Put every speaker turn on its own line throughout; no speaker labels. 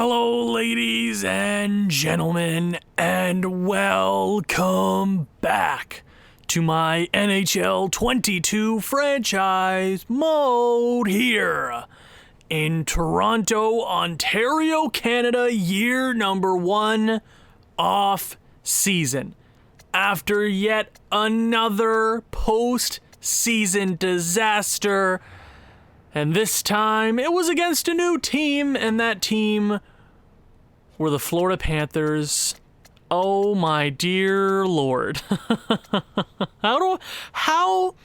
Hello, ladies and gentlemen, and welcome back to my NHL 22 franchise mode here in Toronto, Ontario, Canada, year number 1 off season. After yet another post-season disaster, and this time it was against a new team, and that team were the Florida Panthers. Oh my dear Lord. How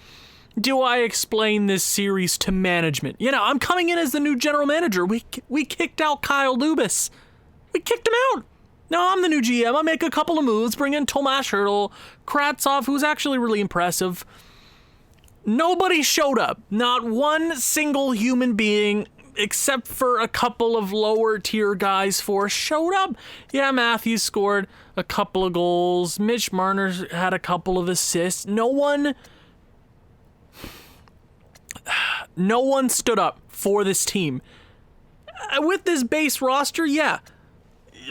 do I explain this series to management? You know, I'm coming in as the new general manager. We kicked out Kyle Dubas. We kicked him out. Now I'm the new GM. I make a couple of moves, bring in Tomas Hertl, Kravtsov, who's actually really impressive. Nobody showed up. Not one single human being, except for a couple of lower tier guys for us, showed up. Yeah, Matthews scored a couple of goals. Mitch Marner had a couple of assists. No one stood up for this team. With this base roster, yeah,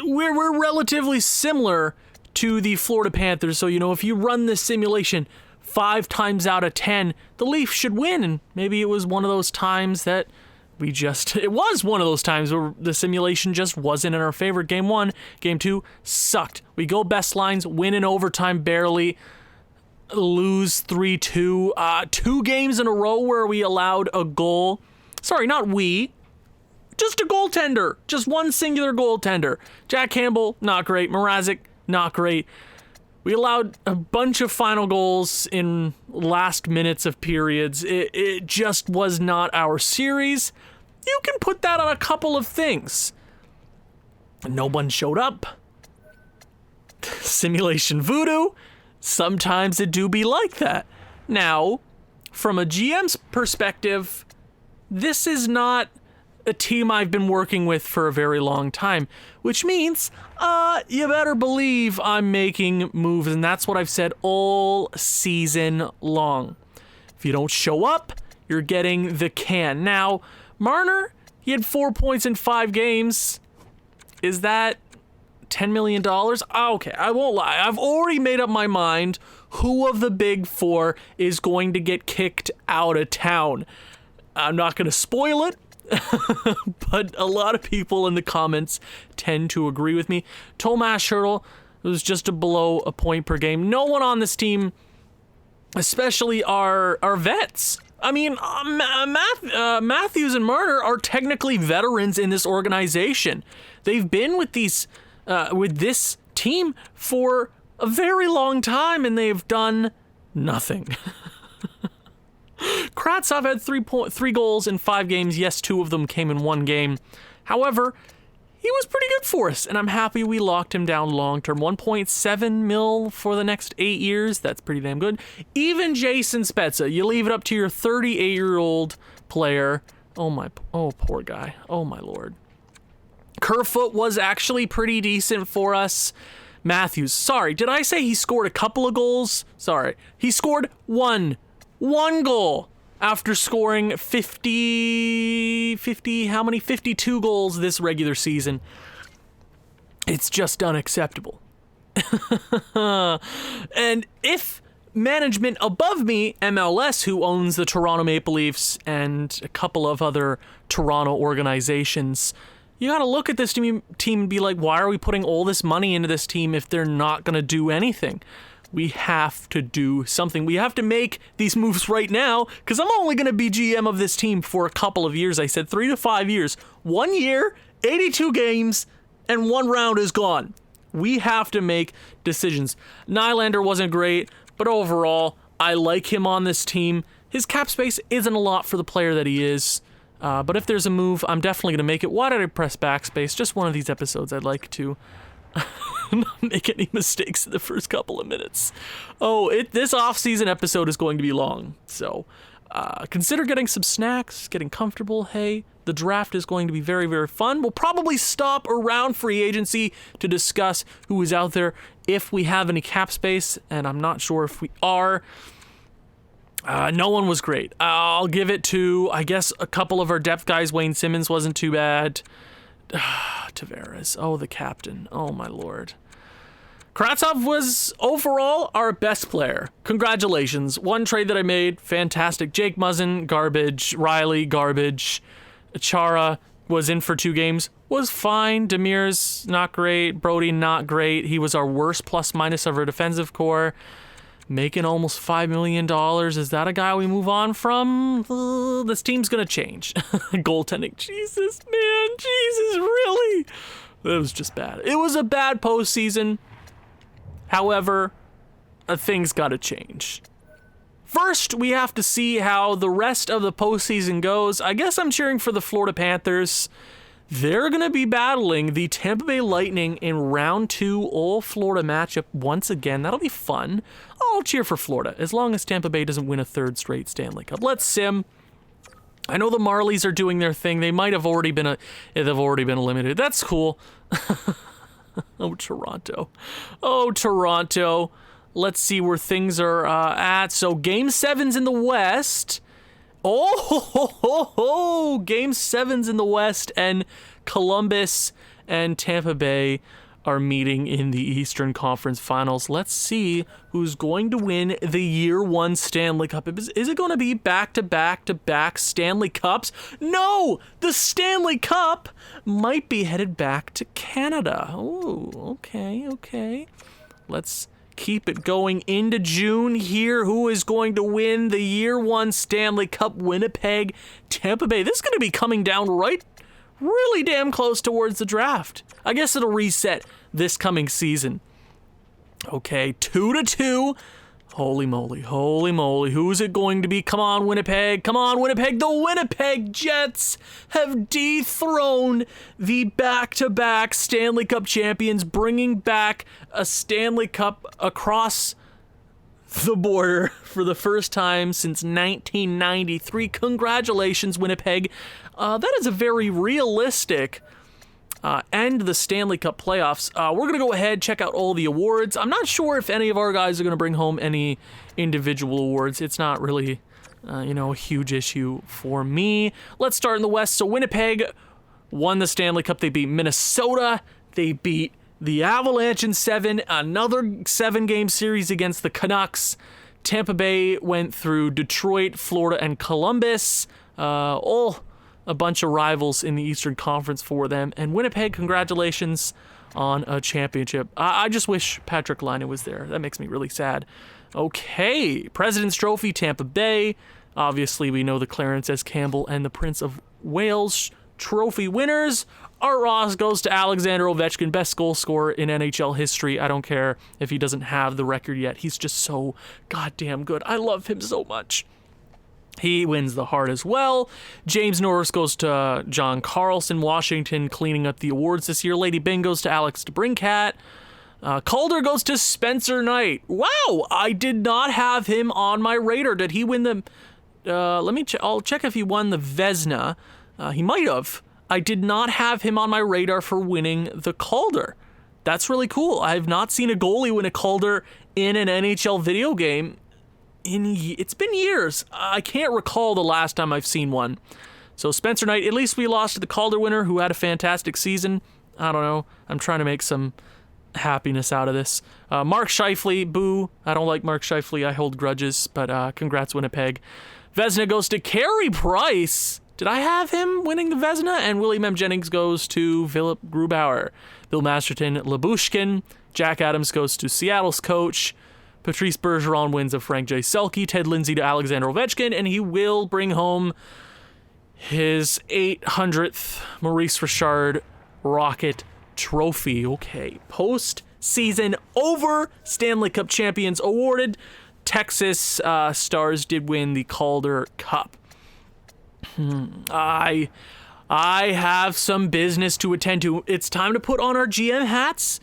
we're relatively similar to the Florida Panthers. So, you know, if you run this simulation 5 times out of 10, the Leafs should win. And maybe it was one of those times that it was one of those times where the simulation just wasn't in our favor. Game 1, game 2 sucked. We go best lines, win in overtime barely, lose 3-2. 2 games in a row where we allowed a goal. Sorry, not we. Just a goaltender. Just one singular goaltender. Jack Campbell, not great. Mrazek, not great. We allowed a bunch of final goals in last minutes of periods. It just was not our series. You can put that on a couple of things. No one showed up. Simulation voodoo. Sometimes it do be like that. Now, from a GM's perspective, this is not a team I've been working with for a very long time, which means you better believe I'm making moves, and that's what I've said all season long. If you don't show up, you're getting the can. Now, Marner, he had 4 points in 5 games. Is that $10 million? Okay, I won't lie. I've already made up my mind who of the big 4 is going to get kicked out of town. I'm not going to spoil it, but a lot of people in the comments tend to agree with me. Tomas Hertl was just below a point per game. No one on this team, especially our vets. I mean, Matthews and Marner are technically veterans in this organization. They've been with this team for a very long time, and they've done nothing. Kravtsov had 3 goals in 5 games. Yes, 2 of them came in 1 game. However, he was pretty good for us, and I'm happy we locked him down long-term. 1.7 mil for the next 8 years. That's pretty damn good. Even Jason Spezza, you leave it up to your 38-year-old player. Oh, poor guy. Oh, my Lord. Kerfoot was actually pretty decent for us. Matthews, sorry, did I say he scored a couple of goals? Sorry. He scored one goal after scoring 52 goals this regular season. It's just unacceptable. And if management above me, MLS, who owns the Toronto Maple Leafs and a couple of other Toronto organizations, you gotta look at this team and be like, why are we putting all this money into this team if they're not gonna do anything? We have to do something. We have to make these moves right now, because I'm only going to be GM of this team for a couple of years. I said 3 to 5 years. 1 year, 82 games, and 1 round is gone. We have to make decisions. Nylander wasn't great, but overall, I like him on this team. His cap space isn't a lot for the player that he is, but if there's a move, I'm definitely going to make it. Why did I press backspace? Just one of these episodes I'd like to not make any mistakes in the first couple of minutes. This off-season episode is going to be long, so consider getting some snacks, getting comfortable. Hey, the draft is going to be very, very fun. We'll probably stop around free agency to discuss who is out there if we have any cap space, and I'm not sure if we are. No one was great. I'll give it to, I guess, a couple of our depth guys. Wayne Simmons wasn't too bad. Tavares. Oh, the captain. Oh, my lord. Kravtsov was overall our best player. Congratulations. One trade that I made, fantastic. Jake Muzzin, garbage. Riley, garbage. Chara was in for 2 games, was fine. Demir's not great. Brody, not great. He was our worst plus-minus of our defensive core. Making almost $5 million. Is that a guy we move on from? This team's going to change. Goaltending. Jesus, man. Jesus, really? It was just bad. It was a bad postseason. However, things got to change. First, we have to see how the rest of the postseason goes. I guess I'm cheering for the Florida Panthers. They're going to be battling the Tampa Bay Lightning in round 2 all-Florida matchup once again. That'll be fun. I'll cheer for Florida as long as Tampa Bay doesn't win a 3rd straight Stanley Cup. Let's sim. I know the Marlies are doing their thing. They might have already been they've already been eliminated. That's cool. Oh, Toronto. Oh, Toronto. Let's see where things are at. So, Game 7's in the West. Oh, Game 7's in the West, and Columbus and Tampa Bay are meeting in the Eastern Conference Finals. Let's see who's going to win the Year 1 Stanley Cup. Is it going to be back-to-back-to-back Stanley Cups? No! The Stanley Cup might be headed back to Canada. Oh, okay. Let's keep it going into June here. Who is going to win the Year 1 Stanley Cup? Winnipeg, Tampa Bay. This is going to be coming down really damn close towards the draft. I guess it'll reset this coming season. Okay, 2-2. Holy moly. Who's it going to be? Come on, Winnipeg. The Winnipeg Jets have dethroned the back-to-back Stanley Cup champions, bringing back a Stanley Cup across the border for the first time since 1993. Congratulations, Winnipeg. That is a very realistic end the Stanley Cup playoffs. We're going to go ahead, check out all the awards. I'm not sure if any of our guys are going to bring home any individual awards. It's not really, a huge issue for me. Let's start in the West. So Winnipeg won the Stanley Cup. They beat Minnesota. They beat the Avalanche in 7. Another 7-game series against the Canucks. Tampa Bay went through Detroit, Florida, and Columbus. All a bunch of rivals in the Eastern Conference for them. And Winnipeg, congratulations on a championship. I just wish Patrick Laine was there. That makes me really sad. Okay, President's Trophy, Tampa Bay. Obviously, we know the Clarence S. Campbell and the Prince of Wales trophy winners. Art Ross goes to Alexander Ovechkin, best goal scorer in NHL history. I don't care if he doesn't have the record yet. He's just so goddamn good. I love him so much. He wins the Hart as well. James Norris goes to John Carlson, Washington, cleaning up the awards this year. Lady Byng goes to Alex DeBrincat. Calder goes to Spencer Knight. Wow, I did not have him on my radar. Did he win the... I'll check if he won the Vezina. He might have. I did not have him on my radar for winning the Calder. That's really cool. I have not seen a goalie win a Calder in an NHL video game. It's been years. I can't recall the last time I've seen one. So Spencer Knight, at least we lost to the Calder winner who had a fantastic season. I don't know. I'm trying to make some happiness out of this. Mark Scheifele, boo. I don't like Mark Scheifele. I hold grudges, but congrats, Winnipeg. Vezina goes to Carey Price. Did I have him winning the Vezina? And William M. Jennings goes to Philip Grubauer. Bill Masterton, Labushkin. Jack Adams goes to Seattle's coach. Patrice Bergeron wins of Frank J. Selke. Ted Lindsay to Alexander Ovechkin, and he will bring home his 800th Maurice Richard Rocket Trophy. Okay, post-season over. Stanley Cup champions awarded. Texas Stars did win the Calder Cup. I have some business to attend to. It's time to put on our GM hats.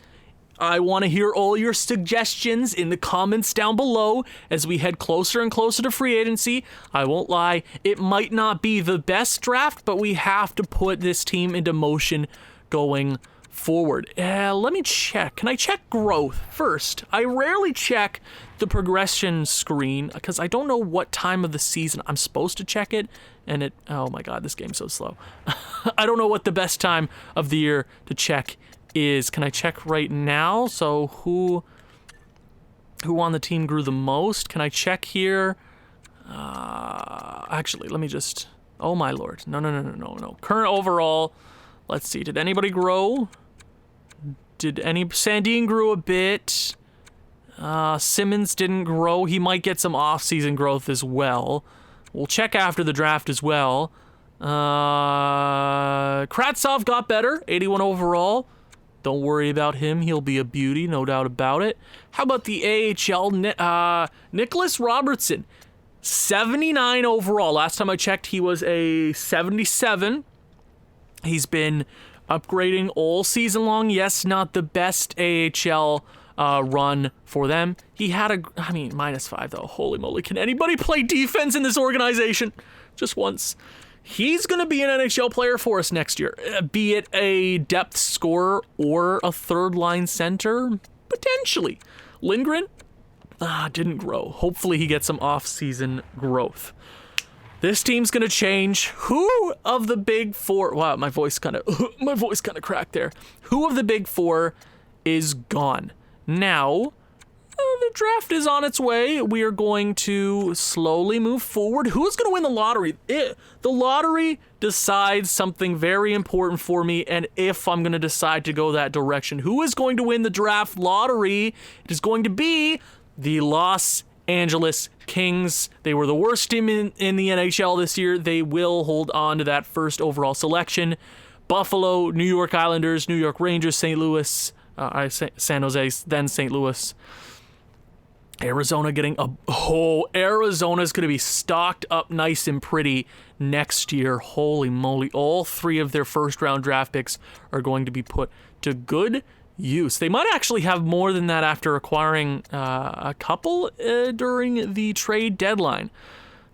I want to hear all your suggestions in the comments down below as we head closer and closer to free agency. I won't lie, it might not be the best draft, but we have to put this team into motion going forward. Let me check. Can I check growth first? I rarely check the progression screen because I don't know what time of the season I'm supposed to check it. And oh my God, this game's so slow. I don't know what the best time of the year to check is. Can I check right now? So who on the team grew the most? Can I check here? Actually, let me just... Oh my lord. No. Current overall. Let's see. Did anybody grow? Sandine grew a bit. Simmons didn't grow. He might get some off-season growth as well. We'll check after the draft as well. Kratsov got better. 81 overall. Don't worry about him. He'll be a beauty, no doubt about it. How about the AHL? Nicholas Robertson. 79 overall. Last time I checked, he was a 77. He's been upgrading all season long. Yes, not the best AHL run for them. He had -5 though. Holy moly. Can anybody play defense in this organization? Just once. He's going to be an NHL player for us next year. Be it a depth scorer or a third-line center. Potentially. Lindgren? Didn't grow. Hopefully he gets some off-season growth. This team's going to change. Who of the big four... Wow, my voice kind of cracked there. Who of the big four is gone? Now, the draft is on its way. We are going to slowly move forward. Who's going to win the lottery? The lottery decides something very important for me, and if I'm going to decide to go that direction. Who is going to win the draft lottery? It is going to be the Los Angeles Kings. They were the worst team in the NHL this year. They will hold on to that first overall selection. Buffalo, New York Islanders, New York Rangers, St. Louis, San Jose, then St. Louis. Arizona getting Arizona's going to be stocked up nice and pretty next year. Holy moly. All three of their first round draft picks are going to be put to good use. They might actually have more than that after acquiring a couple during the trade deadline.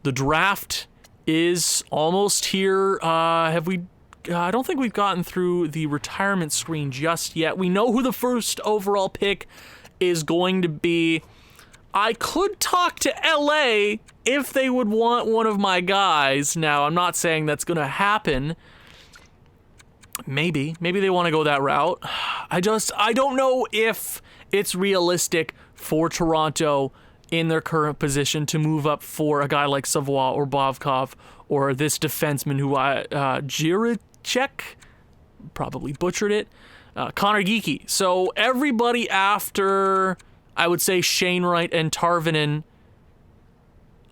The draft is almost here. I don't think we've gotten through the retirement screen just yet. We know who the first overall pick is going to be. I could talk to LA if they would want one of my guys. Now, I'm not saying that's going to happen. Maybe they want to go that route. I don't know if it's realistic for Toronto in their current position to move up for a guy like Savoie or Bovkov or this defenseman who Jiricek, probably butchered it, Connor Geekie. So everybody after, I would say, Shane Wright and Tarvinen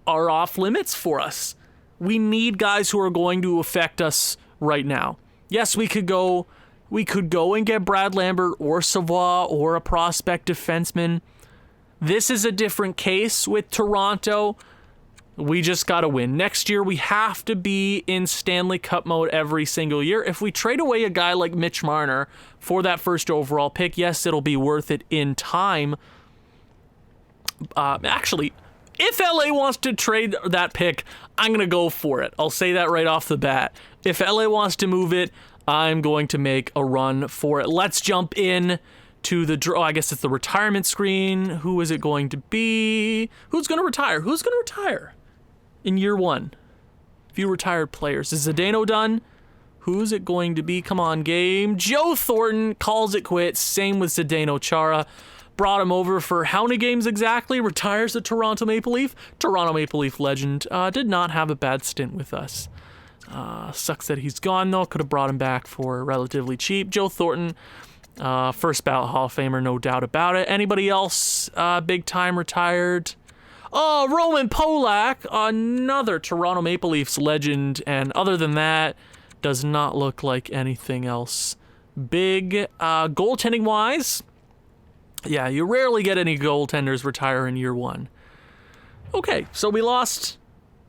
are off limits for us. We need guys who are going to affect us right now. Yes, we could go and get Brad Lambert or Savoie or a prospect defenseman. This is a different case with Toronto. We just got to win. Next year, we have to be in Stanley Cup mode every single year. If we trade away a guy like Mitch Marner for that first overall pick, yes, it'll be worth it in time. Actually, if LA wants to trade that pick, I'm going to go for it. I'll say that right off the bat. If LA wants to move it, I'm going to make a run for it. Let's jump in to the draw. I guess it's the retirement screen. Who is it going to be? Who's going to retire? Who's going to retire in year one? Few retired players. Is Zdeno done? Who's it going to be? Come on, game. Joe Thornton calls it quits. Same with Zdeno Chara. Brought him over for how many games exactly? Retires the Toronto Maple Leaf. Toronto Maple Leaf legend. Did not have a bad stint with us. Sucks that he's gone, though. Could have brought him back for relatively cheap. Joe Thornton, first ballot Hall of Famer, no doubt about it. Anybody else big time retired? Oh, Roman Polak, another Toronto Maple Leafs legend. And other than that, does not look like anything else big. Goaltending-wise, yeah, you rarely get any goaltenders retire in year one. Okay, so we lost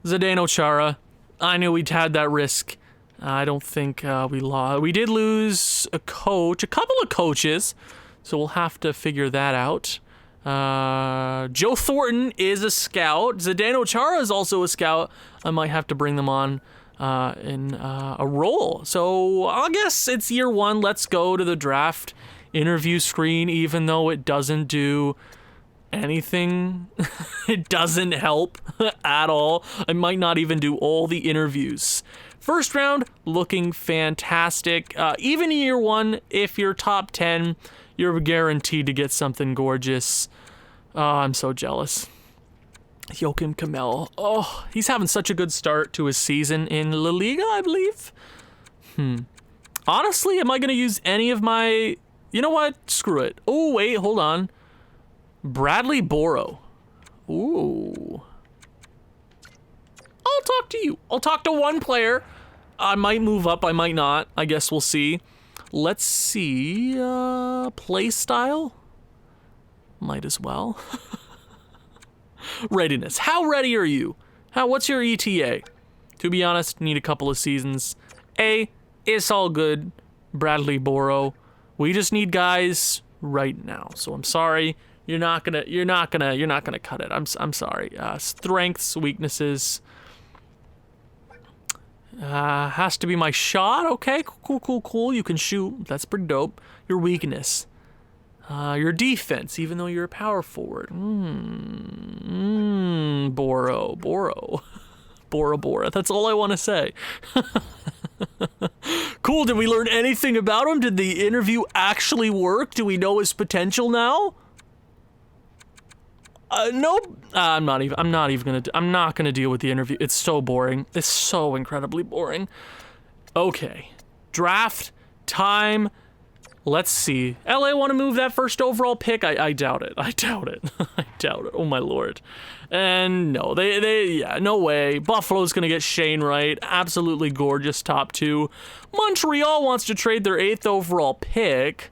Zdeno Chara. I knew we'd had that risk. I don't think we lost. We did lose a couple of coaches, so we'll have to figure that out. Joe Thornton is a scout. Zdeno Chara is also a scout. I might have to bring them on in a role. So I guess it's year one. Let's go to the draft interview screen, even though it doesn't do anything. It doesn't help at all. I might not even do all the interviews. First round, looking fantastic. Even year one, if you're top 10, you're guaranteed to get something gorgeous. I'm so jealous. Joachim Kamel. Oh, he's having such a good start to his season in La Liga, I believe. Honestly, am I going to use any of my... You know what? Screw it. Oh, wait, hold on. Bradley Boro. Ooh. I'll talk to you. I'll talk to one player. I might move up, I might not. I guess we'll see. Let's see. Play style? Might as well. Readiness. How ready are you? What's your ETA? To be honest, need a couple of seasons. It's all good, Bradley Boro. We just need guys right now. So I'm sorry. You're not gonna cut it. I'm sorry. Strengths, weaknesses. Has to be my shot. Okay, cool. You can shoot. That's pretty dope. Your weakness. Your defense, even though you're a power forward. Boro. Bora. That's all I want to say. Cool. Did we learn anything about him? Did the interview actually work? Do we know his potential now? Nope. I'm not gonna deal with the interview. It's so boring. It's so incredibly boring. Okay. Draft time. Let's see. LA want to move that first overall pick? I doubt it. I doubt it. Oh my lord. And no, yeah, no way. Buffalo's gonna get Shane Wright. Absolutely gorgeous top 2. Montreal wants to trade their 8th overall pick.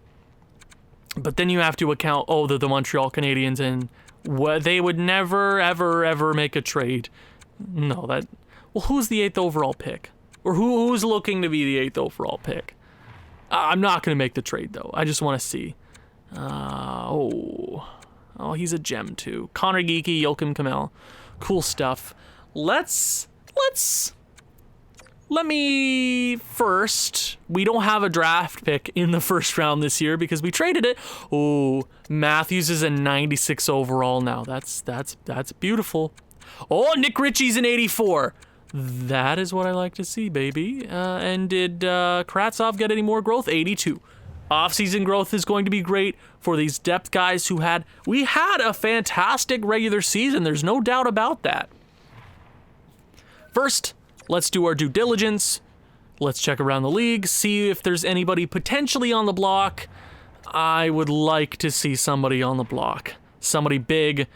But then you have to account, they're the Montreal Canadiens, and they would never, ever make a trade. No, who's the 8th overall pick? Or who's looking to be the 8th overall pick? I'm not going to make the trade, though. I just want to see. He's a gem, too. Connor Geeky, Joachim Kamel. Cool stuff. Let me first... We don't have a draft pick in the first round this year because we traded it. Oh, Matthews is a 96 overall now. That's beautiful. Oh, Nick Ritchie's an 84. That is what I like to see, baby. And did Kravtsov get any more growth? 82. Offseason growth is going to be great for these depth guys we had a fantastic regular season. There's no doubt about that. First, let's do our due diligence. Let's check around the league, see if there's anybody potentially on the block. I would like to see somebody on the block. Somebody big.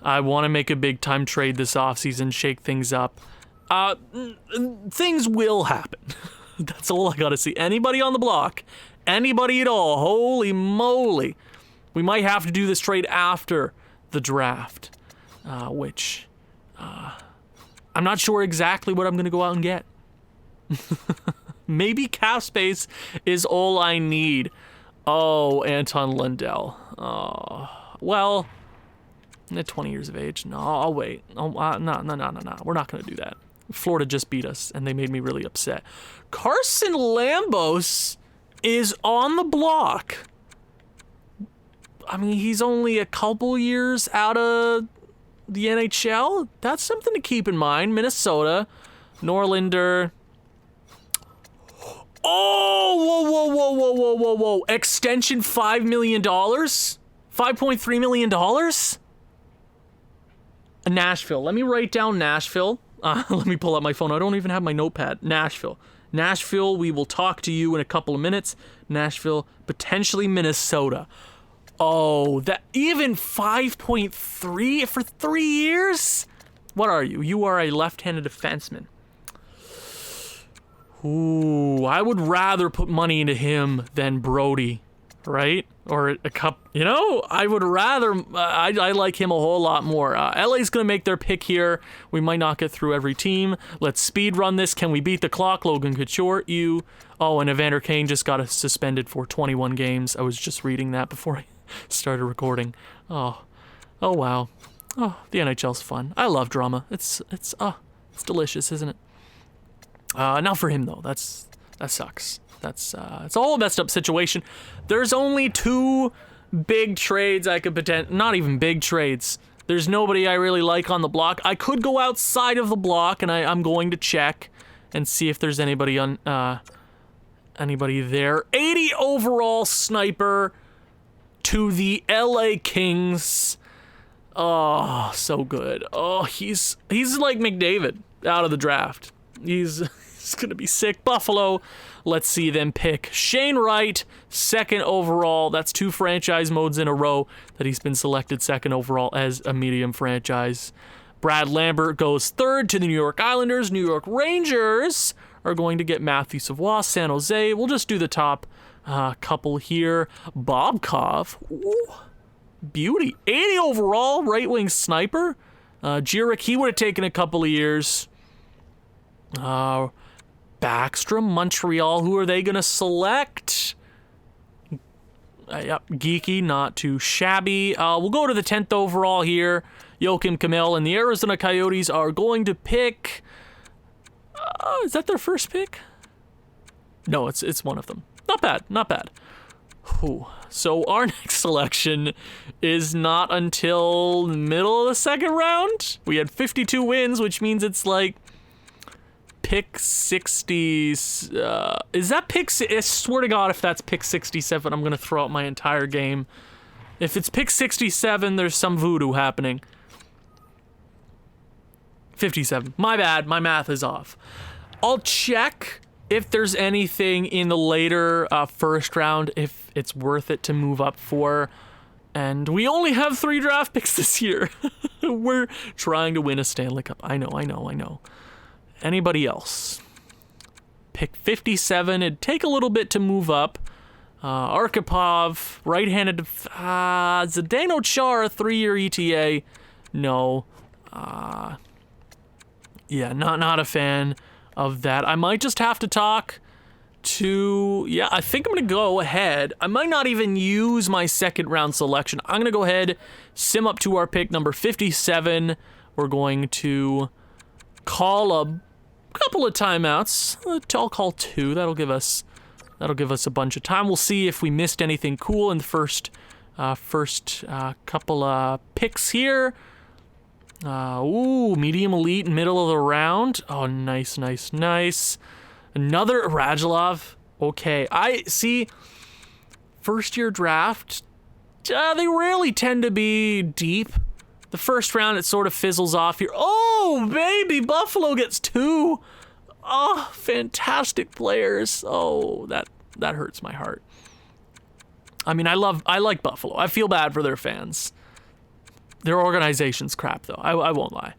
I want to make a big time trade this offseason, shake things up. Things will happen. That's all I gotta see. Anybody on the block, anybody at all, holy moly. We might have to do this trade after the draft, which I'm not sure exactly what I'm gonna go out and get. Maybe cap space is all I need. Oh, Anton Lundell. Oh, well, at 20 years of age. No, I'll wait. No. We're not gonna do that. Florida just beat us, and they made me really upset. Carson Lambos is on the block. I mean, he's only a couple years out of the NHL. That's something to keep in mind. Minnesota, Norlinder. Oh, whoa. Extension $5 million? $5.3 million? Nashville. Let me write down Nashville. Let me pull up my phone. I don't even have my notepad. Nashville, we will talk to you in a couple of minutes. Nashville, potentially Minnesota. Oh, that even 5.3 for 3 years? What are you? You are a left-handed defenseman. Ooh, I would rather put money into him than Brody, right? Or a cup, I would rather, I like him a whole lot more. LA's going to make their pick here. We might not get through every team. Let's speed run this. Can we beat the clock? Logan Couture, you. Oh, and Evander Kane just got suspended for 21 games. I was just reading that before I started recording. Oh wow. Oh, the NHL's fun. I love drama. It's delicious, isn't it? Not for him though. That sucks. It's a whole messed up situation. There's only 2 big trades I could not even big trades. There's nobody I really like on the block. I could go outside of the block, and I'm going to check and see if there's anybody there. 80 overall sniper to the LA Kings. Oh, so good. Oh, he's like McDavid out of the draft. He's gonna be sick. Buffalo, let's see them pick Shane Wright, 2nd overall. That's 2 franchise modes in a row that he's been selected 2nd overall as a medium franchise. Brad Lambert goes 3rd to the New York Islanders. New York Rangers are going to get Matthew Savoie. San Jose, we'll just do the top couple here. Bobkov, ooh, beauty. 80 overall, right-wing sniper. Jurek, he would have taken a couple of years. Backstrom, Montreal, who are they going to select? Yep, geeky, not too shabby. We'll go to the 10th overall here. Joakim Kamel, and the Arizona Coyotes are going to pick... is that their first pick? No, it's one of them. Not bad, not bad. Whew. So our next selection is not until the middle of the 2nd round. We had 52 wins, which means it's like pick 60. Is that pick? I swear to God, if that's pick 67, I'm gonna throw out my entire game. If it's pick 67, there's some voodoo happening. 57. My bad. My math is off. I'll check if there's anything in the later first round, if it's worth it to move up for. And we only have 3 draft picks this year. We're trying to win a Stanley Cup. I know. Anybody else? Pick 57. It'd take a little bit to move up. Arkhipov, right-handed. Zdeno Chara, 3-year ETA. No. Yeah, not a fan of that. I might just have to talk to... Yeah, I think I'm going to go ahead. I might not even use my 2nd round selection. I'm going to go ahead, sim up to our pick number 57. We're going to call a couple of timeouts. I'll call 2. That'll give us a bunch of time. We'll see if we missed anything cool in the first couple of picks here. Medium elite, middle of the round. Oh, nice. Another Radulov. Okay, I see. First year draft, they rarely tend to be deep. The first round, it sort of fizzles off here. Oh, baby, Buffalo gets 2. Oh, fantastic players. Oh, that hurts my heart. I mean, I like Buffalo. I feel bad for their fans. Their organization's crap, though. I won't lie.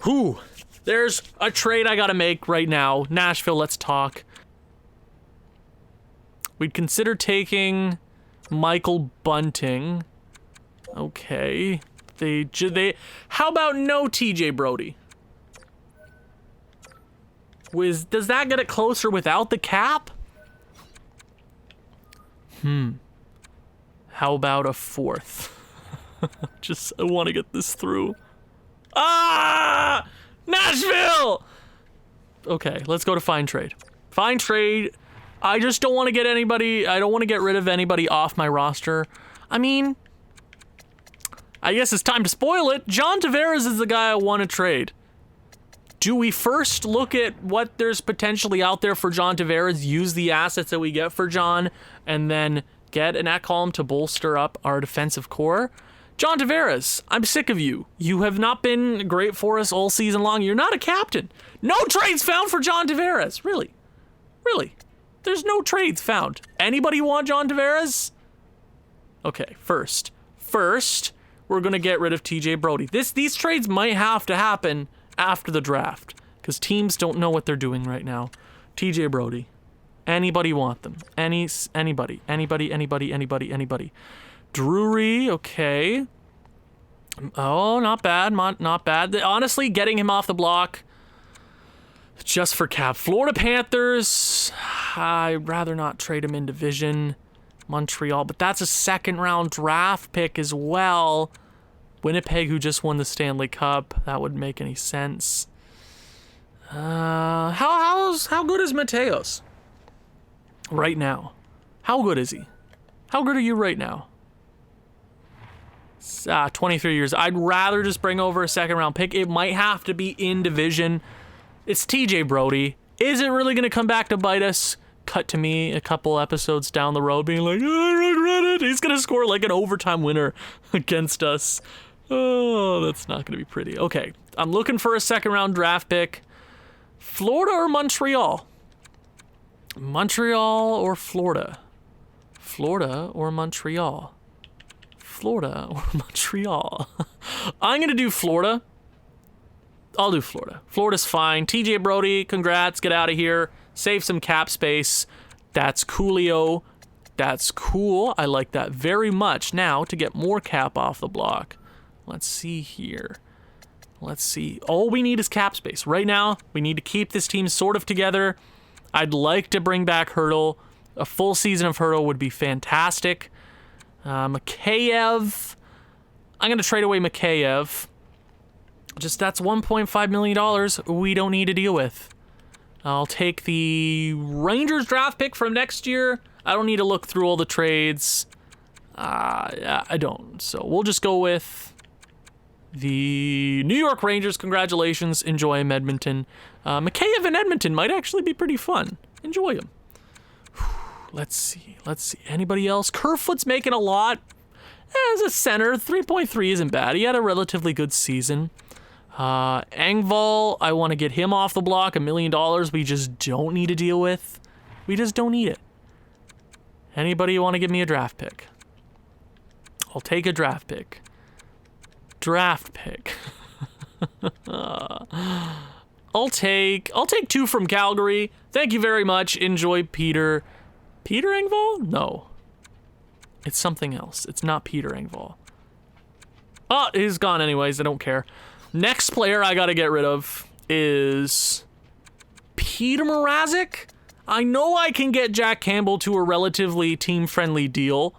Whew. There's a trade I gotta make right now. Nashville, let's talk. We'd consider taking Michael Bunting. Okay. How about no TJ Brody? Does that get it closer without the cap? How about a 4th? I want to get this through. Nashville! Okay, let's go to find trade. Find trade. I just don't want to get anybody... I don't want to get rid of anybody off my roster. I mean... I guess it's time to spoil it. John Tavares is the guy I want to trade. Do we first look at what there's potentially out there for John Tavares, use the assets that we get for John, and then get an Ekholm to bolster up our defensive core? John Tavares, I'm sick of you. You have not been great for us all season long. You're not a captain. No trades found for John Tavares. Really? There's no trades found. Anybody want John Tavares? Okay, first, we're going to get rid of TJ Brody. These trades might have to happen after the draft because teams don't know what they're doing right now. TJ Brody. Anybody want them? Anybody. Drury, okay. Oh, not bad, not bad. Honestly, getting him off the block just for cap. Florida Panthers, I'd rather not trade him in division. Montreal, but that's a 2nd round draft pick as well. Winnipeg, who just won the Stanley Cup, that wouldn't make any sense. How good is Mateos right now? How good is he? How good are you right now? 23 years. I'd rather just bring over a second round pick. It might have to be in division. It's TJ Brody. Is it really going to come back to bite us? Cut to me a couple episodes down the road being like, oh, I regret it. He's going to score like an overtime winner against us. Oh, that's not going to be pretty. Okay, I'm looking for a second round draft pick. Florida or Montreal? Montreal or Florida? Florida or Montreal? Florida or Montreal? I'm going to do Florida. I'll do Florida. Florida's fine. TJ Brody, congrats. Get out of here. Save some cap space. That's coolio. That's cool. I like that very much. Now, to get more cap off the block. Let's see here. Let's see. All we need is cap space. Right now, we need to keep this team sort of together. I'd like to bring back Hurdle. A full season of Hurdle would be fantastic. Mikheyev. I'm going to trade away Mikheyev. Just that's $1.5 million we don't need to deal with. I'll take the Rangers draft pick from next year. I don't need to look through all the trades. I don't. So we'll just go with the New York Rangers. Congratulations. Enjoy him, Edmonton. Mikheyev in Edmonton might actually be pretty fun. Enjoy him. Let's see. Anybody else? Kerfoot's making a lot. As a center, 3.3 isn't bad. He had a relatively good season. Engvall, I want to get him off the block. $1 million we just don't need to deal with. We just don't need it. Anybody want to give me a draft pick? I'll take a draft pick. Draft pick. I'll take 2 from Calgary. Thank you very much. Enjoy Peter. Peter Engvall? No. It's something else. It's not Peter Engvall. Oh, he's gone anyways. I don't care. Next player I gotta get rid of is Peter Mrazek. I know I can get Jack Campbell to a relatively team-friendly deal.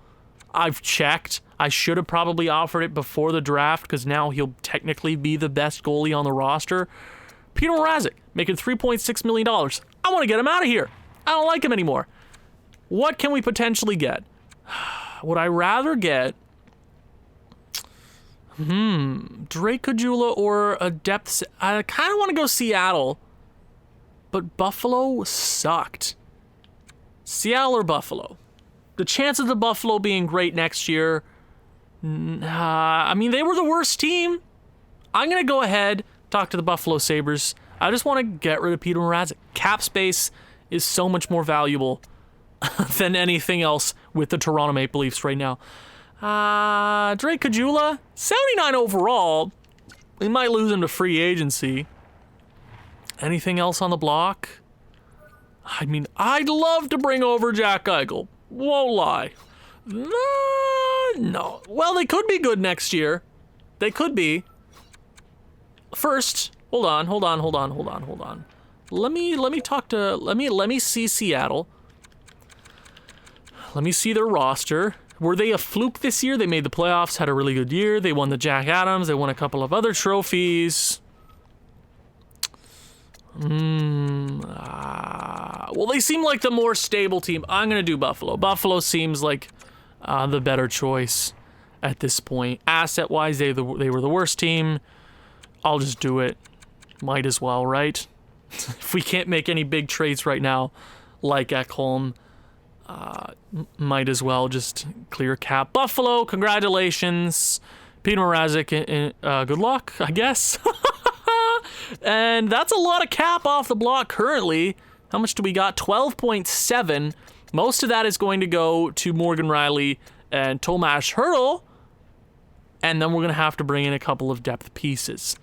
I've checked. I should have probably offered it before the draft because now he'll technically be the best goalie on the roster. Peter Mrazek, making $3.6 million. I want to get him out of here. I don't like him anymore. What can we potentially get? Would I rather get Drake Caggiula or a depth? I kind of want to go Seattle, but Buffalo sucked. Seattle or Buffalo? The chances of Buffalo being great next year, I mean, they were the worst team. I'm going to go ahead, talk to the Buffalo Sabres. I just want to get rid of Peter Mrazek. Cap space is so much more valuable than anything else with the Toronto Maple Leafs right now. Drake Caggiula, 79 overall. We might lose him to free agency. Anything else on the block? I mean, I'd love to bring over Jack Eichel. Won't lie. No. Well, they could be good next year. They could be. First, hold on. Let me see Seattle. Let me see their roster. Were they a fluke this year? They made the playoffs, had a really good year. They won the Jack Adams. They won a couple of other trophies. Well, they seem like the more stable team. I'm going to do Buffalo. Buffalo seems like the better choice at this point. Asset-wise, they were the worst team. I'll just do it. Might as well, right? If we can't make any big trades right now, like Ekholm, might as well just clear cap. Buffalo, congratulations. Peter Mrazek, good luck, I guess. And that's a lot of cap off the block currently. How much do we got? 12.7. Most of that is going to go to Morgan Rielly and Tomas Hertl. And then we're going to have to bring in a couple of depth pieces.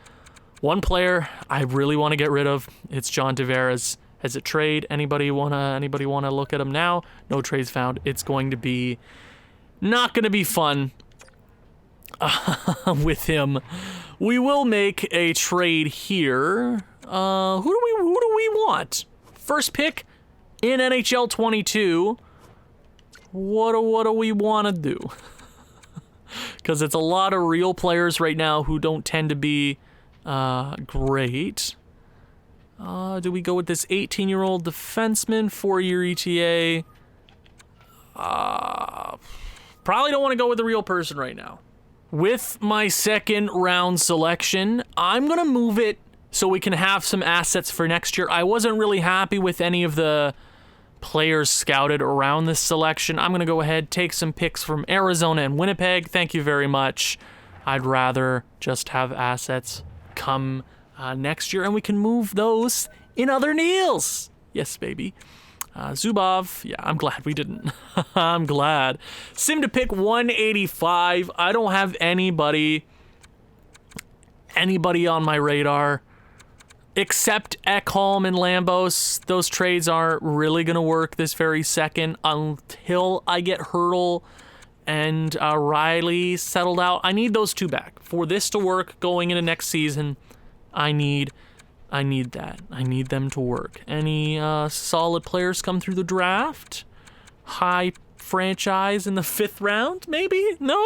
One player I really want to get rid of, it's John Tavares. As a trade, anybody wanna look at him now? No trades found. It's going to be not going to be fun with him. We will make a trade here. Who do we want? First pick in NHL 22. What do we want to do? Because it's a lot of real players right now who don't tend to be great. Do we go with this 18-year-old defenseman, 4-year ETA? Probably don't want to go with the real person right now. With my second round selection, I'm going to move it so we can have some assets for next year. I wasn't really happy with any of the players scouted around this selection. I'm going to go ahead, take some picks from Arizona and Winnipeg. Thank you very much. I'd rather just have assets come next year, and we can move those in other deals. Yes, baby. Zubov, yeah, I'm glad we didn't. I'm glad. Sim to pick 185. I don't have anybody on my radar except Ekholm and Lambos. Those trades aren't really going to work this very second until I get Hurdle and Riley settled out. I need those two back. For this to work going into next season, I need that. I need them to work. Any solid players come through the draft? High franchise in the 5th round, maybe? No?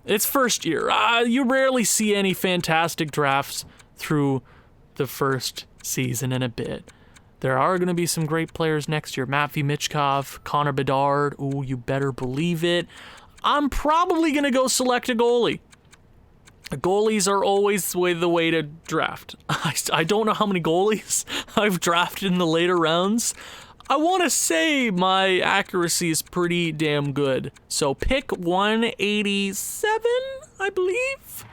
It's first year. You rarely see any fantastic drafts through the first season and a bit. There are going to be some great players next year. Matvey Michkov, Connor Bedard. Ooh, you better believe it. I'm probably going to go select a goalie. Goalies are always the way to draft. I don't know how many goalies I've drafted in the later rounds. I want to say my accuracy is pretty damn good. So pick 187, I believe.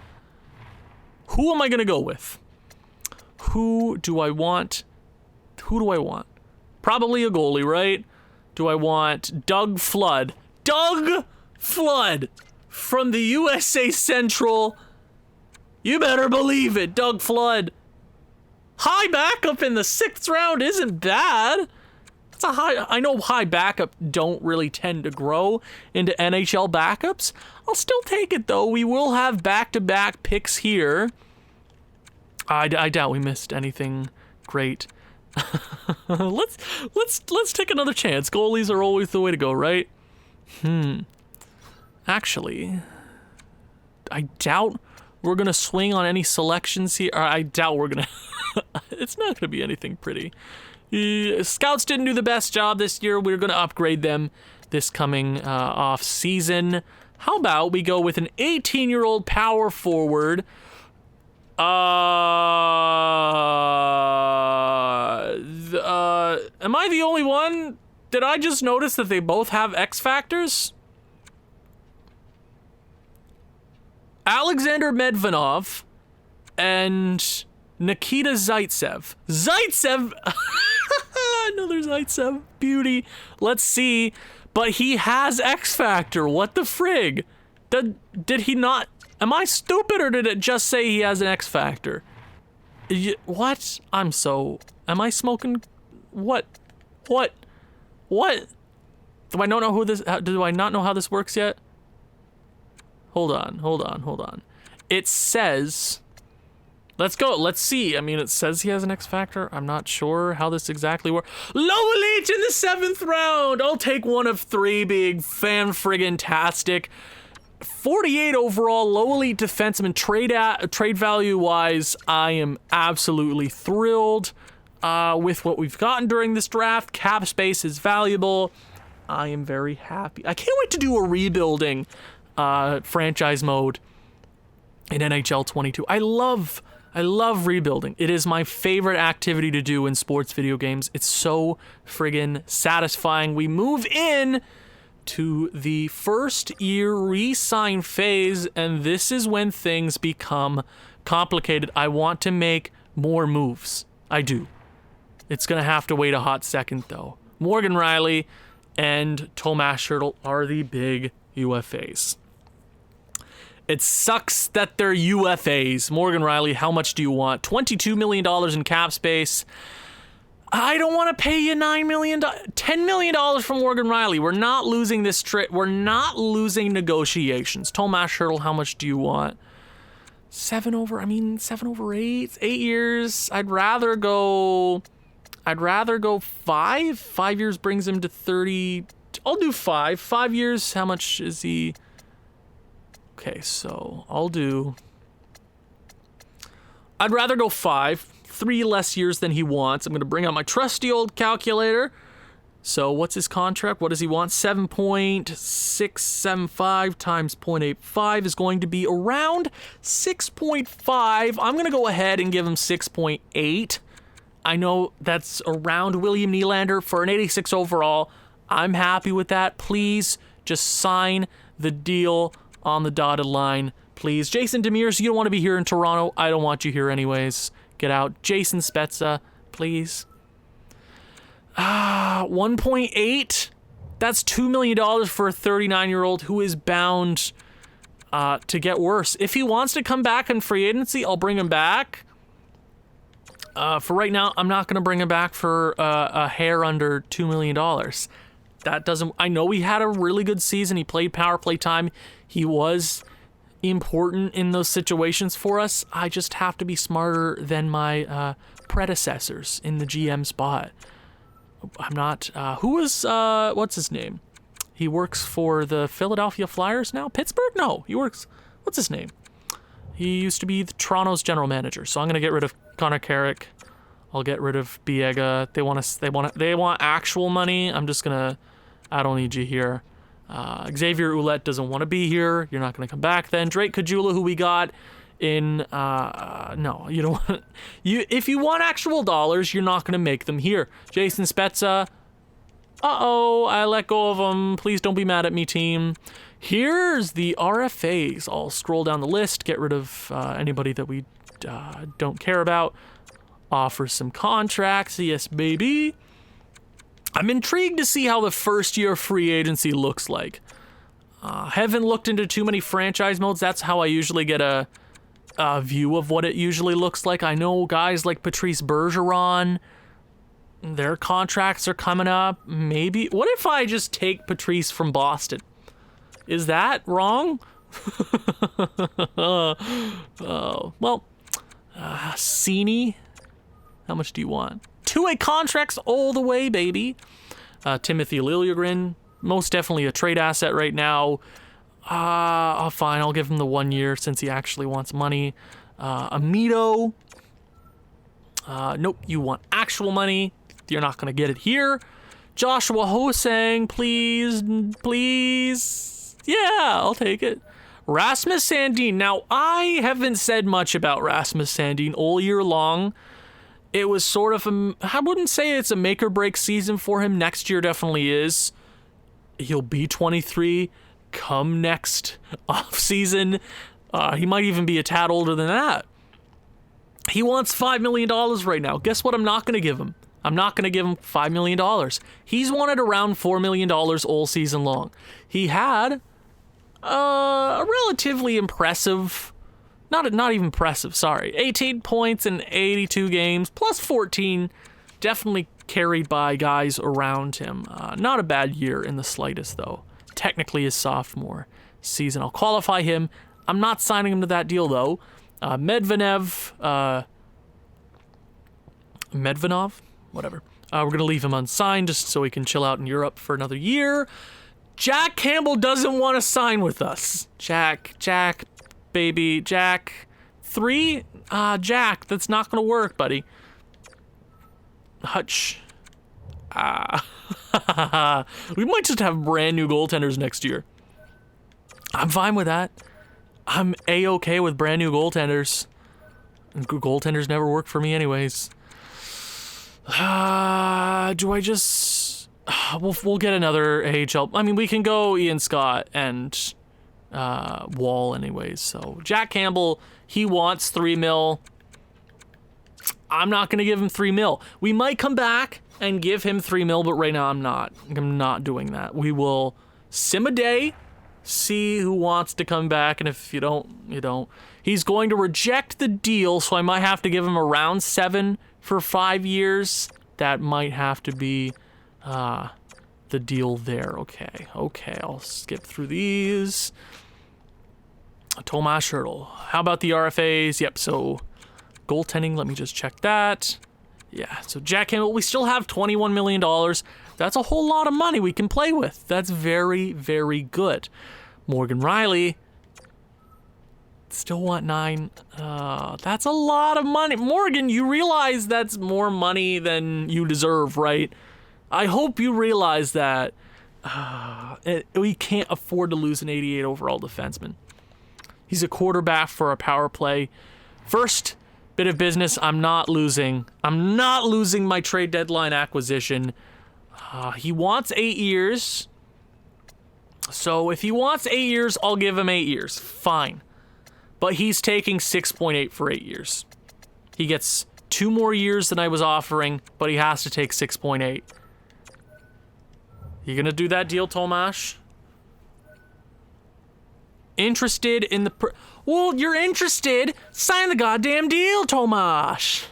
Who am I going to go with? Who do I want? Probably a goalie, right? Do I want Doug Flood? Doug Flood from the USA Central. You better believe it, Doug Flood. High backup in the 6th round isn't bad. It's a high. I know high backup don't really tend to grow into NHL backups. I'll still take it though. We will have back-to-back picks here. I doubt we missed anything great. Let's take another chance. Goalies are always the way to go, right? Actually, I doubt we're gonna swing on any selections here. I doubt we're gonna. It's not gonna be anything pretty. Scouts didn't do the best job this year. We're gonna upgrade them this coming off season. How about we go with an 18-year-old power forward? Am I the only one? Did I just notice that they both have X factors? Alexander Medvedov and Nikita Zaitsev. Another Zaitsev. Beauty. Let's see. But he has X factor. What the frig? Did he not? Am I stupid, or did it just say he has an X factor? What? Am I smoking? What? Do I not know who this? Do I not know how this works yet? Hold on. It says. Let's go. Let's see. I mean, it says he has an X factor. I'm not sure how this exactly works. Low elite in the 7th round. I'll take one of 3 being fan-friggin-tastic. 48 overall, low elite defenseman. Trade value wise, I am absolutely thrilled with what we've gotten during this draft. Cap space is valuable. I am very happy. I can't wait to do a rebuilding franchise mode in NHL 22. I love rebuilding. It is my favorite activity to do in sports video games. It's so friggin' satisfying. We move in to the first year re-sign phase, and this is when things become complicated. I want to make more moves. I do. It's gonna have to wait a hot second though. Morgan Riley and Tomas Hertl are the big UFAs. It sucks that they're UFAs. Morgan Riley, how much do you want? $22 million in cap space. I don't want to pay you $9 million, $10 million from Morgan Riley. We're not losing this trip. We're not losing negotiations. Tomas Hertl, how much do you want? 7 over 8. 8 years. I'd rather go 5. 5 years brings him to 30. I'll do 5. 5 years. How much is he? Okay, so I'd rather go 5 3 less years than he wants. I'm going to bring out my trusty old calculator. So what's his contract? What does he want? 7.675 times 0.85 is going to be around 6.5. I'm going to go ahead and give him 6.8. I know that's around William Nylander for an 86 overall. I'm happy with that. Please just sign the deal on the dotted line. Please. Jason Demers, you don't want to be here in Toronto. I don't want you here anyways. Get out. Jason Spezza, please. 1.8. That's $2 million for a 39-year-old who is bound to get worse. If he wants to come back in free agency, I'll bring him back. For right now, I'm not going to bring him back for a hair under $2 million. That doesn't... I know he had a really good season. He played power play time. He was important in those situations for us. I just have to be smarter than my predecessors in the GM spot. I'm not... who was... what's his name? He works for the Philadelphia Flyers now? Pittsburgh? No, he works... What's his name? He used to be the Toronto's general manager. So I'm going to get rid of Connor Carrick. I'll get rid of Biega. They want actual money. I'm just going to... I don't need you here. Xavier Ouellet doesn't want to be here. You're not going to come back then. Drake Caggiula, who we got in... no, you don't want... If you want actual dollars, you're not going to make them here. Jason Spezza. I let go of him. Please don't be mad at me, team. Here's the RFAs. I'll scroll down the list, get rid of anybody that we don't care about. Offer some contracts. Yes, baby. I'm intrigued to see how the first year free agency looks like. Haven't looked into too many franchise modes. That's how I usually get a view of what it usually looks like. I know guys like Patrice Bergeron, their contracts are coming up. Maybe. What if I just take Patrice from Boston? Is that wrong? Cini. How much do you want? 2-way contracts all the way, baby. Timothy Liljegren, most definitely a trade asset right now. Fine, I'll give him the 1 year since he actually wants money. Amito. Nope, you want actual money. You're not going to get it here. Joshua Hosang, please. Yeah, I'll take it. Rasmus Sandin. Now, I haven't said much about Rasmus Sandin all year long. It was sort of I wouldn't say it's a make or break season for him. Next year definitely is. He'll be 23 come next offseason. He might even be a tad older than that. He wants $5 million right now. Guess what I'm not going to give him? I'm not going to give him $5 million. He's wanted around $4 million all season long. He had a relatively impressive... Not even impressive, sorry. 18 points in 82 games, plus 14. Definitely carried by guys around him. Not a bad year in the slightest, though. Technically his sophomore season. I'll qualify him. I'm not signing him to that deal, though. Medvedev? Whatever. We're going to leave him unsigned just so he can chill out in Europe for another year. Jack Campbell doesn't want to sign with us. Jack... Baby, Jack. 3? Jack, that's not gonna work, buddy. Hutch. We might just have brand new goaltenders next year. I'm fine with that. I'm A-okay with brand new goaltenders. Goaltenders never work for me anyways. Do I just... We'll get another AHL... I mean, we can go Ian Scott and... Wall anyways. So Jack Campbell, he wants $3 million. I'm not going to give him $3 million. We might come back and give him $3 million, but right now I'm not doing that. We will sim a day, see who wants to come back, and if you don't, you don't. He's going to reject the deal, so I might have to give him around 7 for 5 years. That might have to be the deal there. Okay, I'll skip through these. Tomas Hertl. How about the RFAs? Yep, so goaltending, let me just check that. Yeah, so Jack Campbell, we still have $21 million. That's a whole lot of money we can play with. That's very, very good. Morgan Riley. Still want 9. That's a lot of money. Morgan, you realize that's more money than you deserve, right? I hope you realize that. We can't afford to lose an 88 overall defenseman. He's a quarterback for a power play. First bit of business, I'm not losing my trade deadline acquisition. He wants 8 years. So if he wants 8 years, I'll give him 8 years. Fine. But he's taking 6.8 for 8 years. He gets 2 more years than I was offering, but he has to take 6.8. You gonna do that deal, Tomasz? Interested in the... Well, you're interested. Sign the goddamn deal, Tomasz.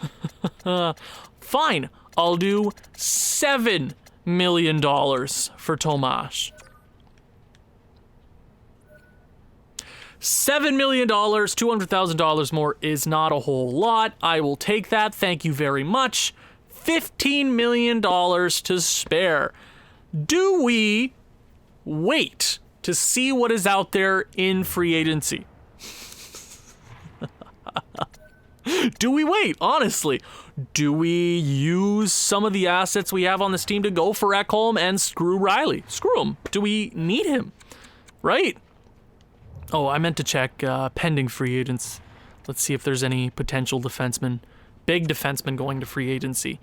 Fine. I'll do $7 million for Tomasz. $7 million, $200,000 more is not a whole lot. I will take that. Thank you very much. $15 million to spare. Do we wait to see what is out there in free agency? Do we wait, honestly? Do we use some of the assets we have on this team to go for Ekholm and screw Riley? Screw him. Do we need him? Right? Oh, I meant to check pending free agents. Let's see if there's any potential defensemen, big defensemen going to free agency.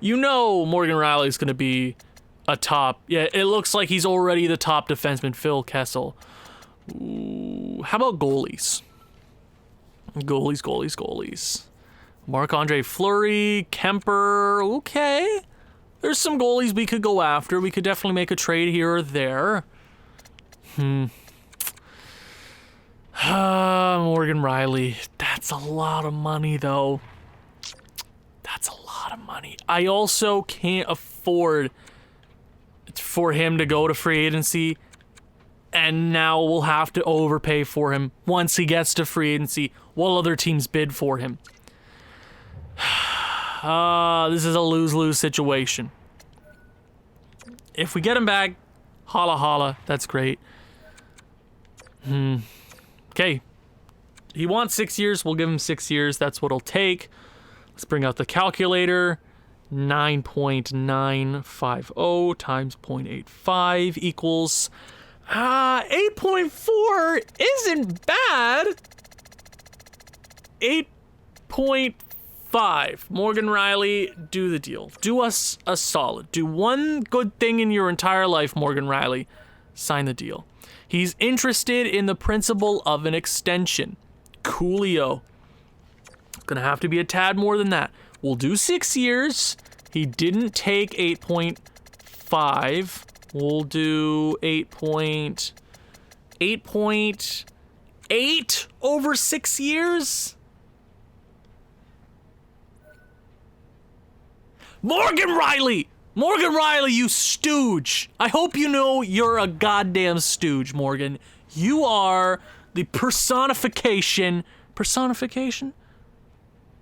You know Morgan Riley's going to be a top. Yeah, it looks like he's already the top defenseman, Phil Kessel. Ooh, how about goalies? Goalies. Marc-Andre Fleury, Kemper, okay. There's some goalies we could go after. We could definitely make a trade here or there. Morgan Riley. That's a lot of money, though. That's a lot of money. I also can't afford for him to go to free agency, and now we'll have to overpay for him once he gets to free agency while other teams bid for him. This is a lose-lose situation. If we get him back, holla holla, that's great. Okay. He wants 6 years, we'll give him 6 years. That's what it'll take. Let's bring out the calculator. 9.950 times 0.85 equals 8.4 isn't bad. 8.5. Morgan Riley, do the deal. Do us a solid. Do one good thing in your entire life, Morgan Riley. Sign the deal. He's interested in the principle of an extension. Coolio. Gonna have to be a tad more than that. We'll do 6 years. He didn't take 8.5. We'll do 8.8 over 6 years. Morgan Riley, you stooge. I hope you know you're a goddamn stooge, Morgan. You are the personification.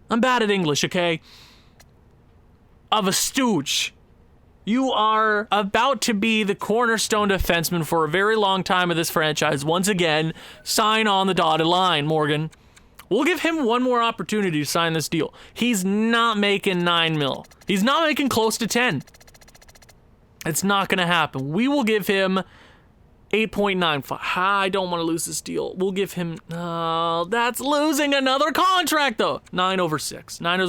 I'm bad at English, okay? Of a stooge. You are about to be the cornerstone defenseman for a very long time of this franchise. Once again, sign on the dotted line, Morgan. We'll give him one more opportunity to sign this deal. He's not making 9 mil. He's not making close to 10. It's not going to happen. We will give him 8.95. I don't want to lose this deal. We'll give him... that's losing another contract, though. 9 over 6. 9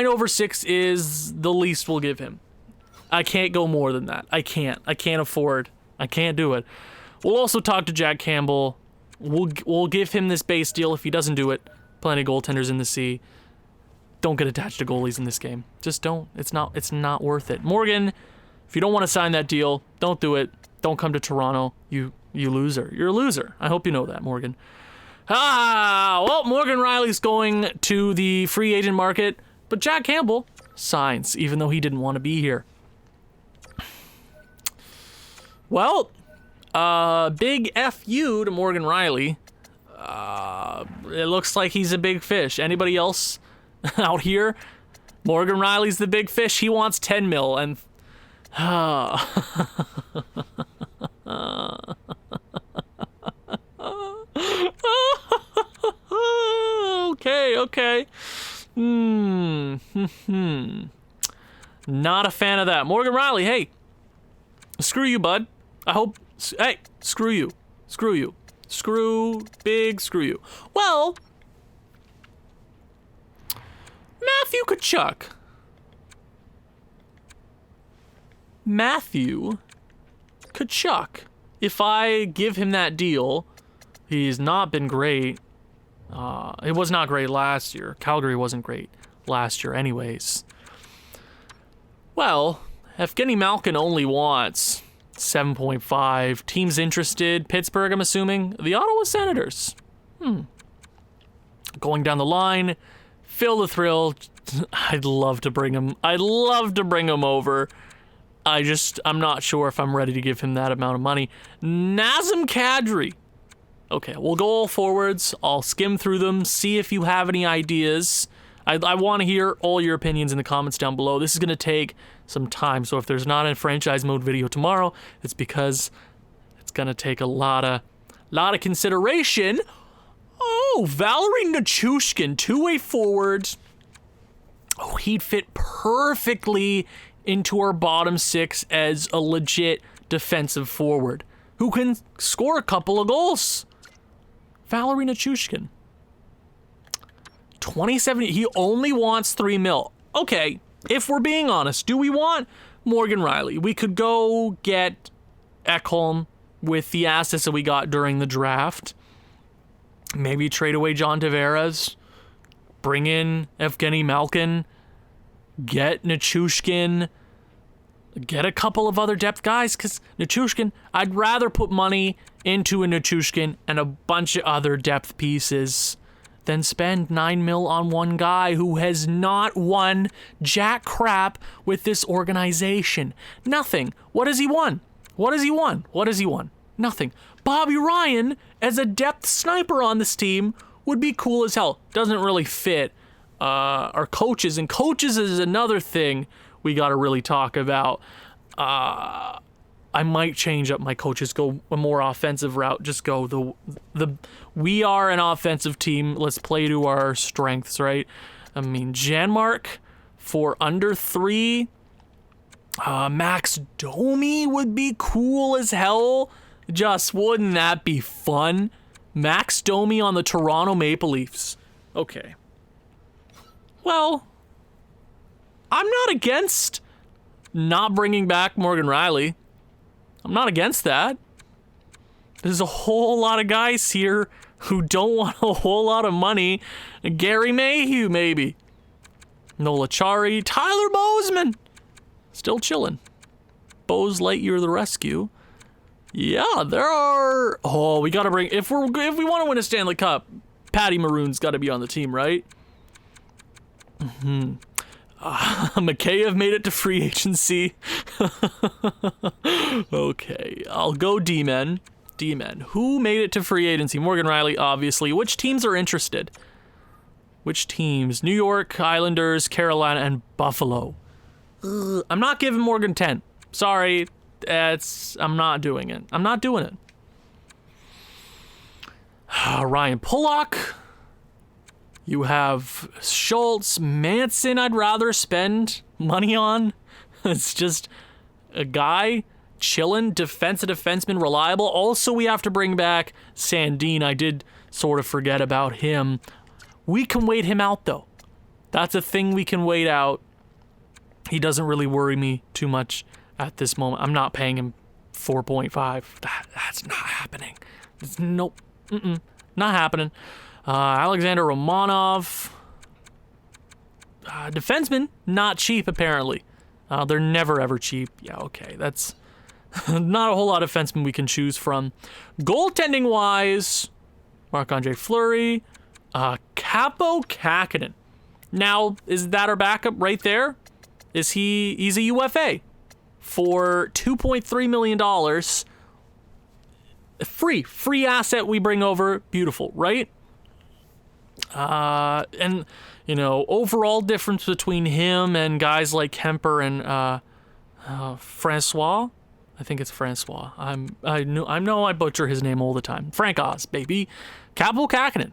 over 6 is the least we'll give him. I can't go more than that. I can't afford. I can't do it. We'll also talk to Jack Campbell. We'll give him this base deal. If he doesn't do it, plenty of goaltenders in the sea. Don't get attached to goalies in this game. Just don't. It's not worth it. Morgan, if you don't want to sign that deal, don't do it. Don't come to Toronto. You loser. You're a loser. I hope you know that, Morgan. Well, Morgan Riley's going to the free agent market, but Jack Campbell signs, even though he didn't want to be here. Well, big FU to Morgan Riley. It looks like he's a big fish. Anybody else out here? Morgan Riley's the big fish. He wants 10 mil, and... okay. Not a fan of that. Morgan Riley, hey. Screw you, bud. Hey, screw you. Screw you. Screw you. Well, Matthew Tkachuk. If I give him that deal, he's not been great. It was not great last year. Calgary wasn't great last year anyways. Well, Evgeny Malkin only wants 7.5. Teams interested. Pittsburgh, I'm assuming. The Ottawa Senators. Going down the line. Phil the Thrill. I'd love to bring him over. I'm not sure if I'm ready to give him that amount of money. Nazem Kadri. Okay, we'll go all forwards. I'll skim through them, see if you have any ideas. I want to hear all your opinions in the comments down below. This is going to take some time, so if there's not a franchise mode video tomorrow, it's because it's going to take a lot of consideration. Oh, Valerie Nichushkin, two-way forward. Oh, he'd fit perfectly into our bottom six as a legit defensive forward who can score a couple of goals. Valerie Nichushkin. 2070, he only wants $3 million. Okay, if we're being honest, do we want Morgan Riley? We could go get Ekholm with the assets that we got during the draft. Maybe trade away John Tavares. Bring in Evgeny Malkin. Get Nichushkin. Get a couple of other depth guys, because Nichushkin, I'd rather put money into a Nichushkin and a bunch of other depth pieces than spend $9 million on one guy who has not won jack crap with this organization. Nothing. What has he won? Nothing. Bobby Ryan as a depth sniper on this team would be cool as hell. Doesn't really fit our coaches, and coaches is another thing we got to really talk about. I might change up my coaches, go a more offensive route, just go we are an offensive team, let's play to our strengths, right? I mean, Janmark for under 3, Max Domi would be cool as hell. Just wouldn't that be fun? Max Domi on the Toronto Maple Leafs. Okay. Well, I'm not against not bringing back Morgan Riley. I'm not against that. There's a whole lot of guys here who don't want a whole lot of money. Gary Mayhew, maybe. Nola Chari. Tyler Bozeman. Still chilling. Bose Lightyear the rescue. Yeah, there are... Oh, we gotta bring... If we want to win a Stanley Cup, Patty Maroon's got to be on the team, right? Mikheyev made it to free agency. Okay, I'll go D-men. Who made it to free agency? Morgan Riley, obviously. Which teams are interested? Which teams? New York, Islanders, Carolina, and Buffalo. I'm not giving Morgan 10. Sorry, I'm not doing it. Ryan Pulock. You have Schultz, Manson I'd rather spend money on. It's just a guy chilling, defenseman, reliable. Also, we have to bring back Sandin. I did sort of forget about him. We can wait him out, though. That's a thing we can wait out. He doesn't really worry me too much at this moment. I'm not paying him 4.5. That's not happening. Nope. Not happening. Alexander Romanov. Defenseman, not cheap, apparently. They're never, ever cheap. Yeah, okay. That's not a whole lot of defensemen we can choose from. Goaltending-wise, Marc-Andre Fleury. Capo Kakinen. Now, is that our backup right there? He's a UFA for $2.3 million. Free asset we bring over. Beautiful, right? And, overall difference between him and guys like Kemper and Francois. I think it's Francois. I know I butcher his name all the time. Frank Oz, baby. Capo Kakinen.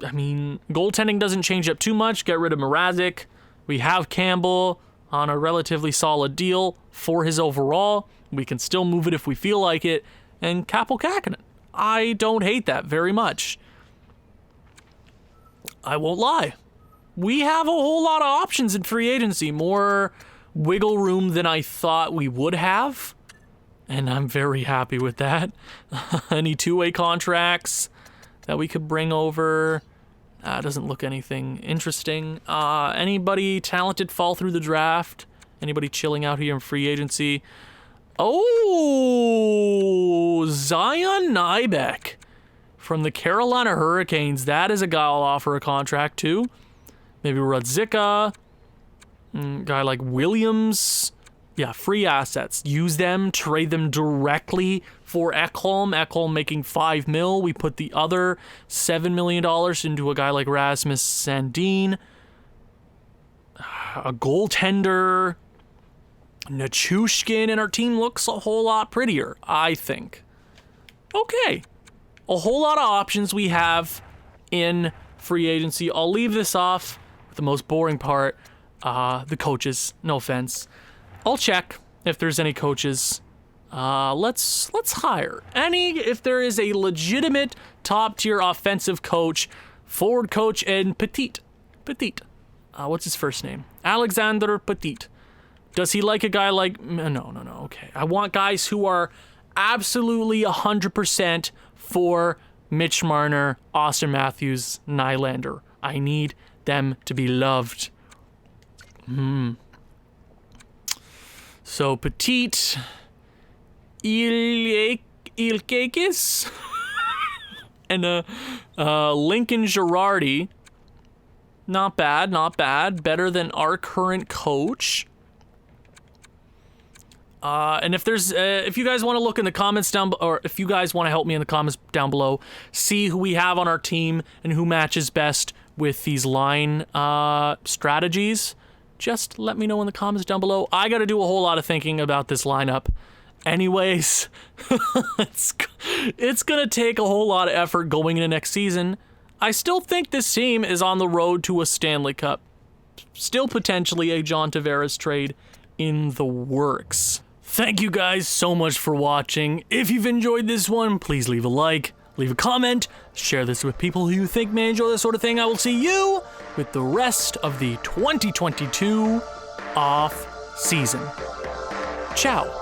I mean, goaltending doesn't change up too much. Get rid of Mrazek. We have Campbell on a relatively solid deal for his overall. We can still move it if we feel like it. And Kaapo Kähkönen. I don't hate that very much. I won't lie. We have a whole lot of options in free agency. More wiggle room than I thought we would have. And I'm very happy with that. Any two-way contracts that we could bring over. Doesn't look anything interesting. Anybody talented fall through the draft? Anybody chilling out here in free agency? Oh, Zion Nybeck from the Carolina Hurricanes. That is a guy I'll offer a contract to. Maybe Radzika. Guy like Williams. Yeah, free assets. Use them, trade them directly for Ekholm. Ekholm making $5 million. We put the other $7 million into a guy like Rasmus Sandin. A goaltender. Nichushkin, and our team looks a whole lot prettier, I think. Okay. A whole lot of options we have in free agency. I'll leave this off with the most boring part. The coaches. No offense. I'll check if there's any coaches. Let's hire if there is a legitimate top tier offensive coach, forward coach, and Petit. What's his first name? Alexander Petit. Does he like a guy like... No. Okay. I want guys who are absolutely 100% for Mitch Marner, Austin Matthews, Nylander. I need them to be loved. So, Petit... Ilkakis? And Lincoln Girardi. Not bad. Better than our current coach. And if there's, if you guys want to look in the comments down, or if you guys want to help me in the comments down below, see who we have on our team and who matches best with these line strategies, just let me know in the comments down below. I got to do a whole lot of thinking about this lineup. Anyways, it's gonna take a whole lot of effort going into next season. I still think this team is on the road to a Stanley Cup. Still potentially a John Tavares trade in the works. Thank you guys so much for watching. If you've enjoyed this one, please leave a like, leave a comment, share this with people who you think may enjoy this sort of thing. I will see you with the rest of the 2022 off season. Ciao.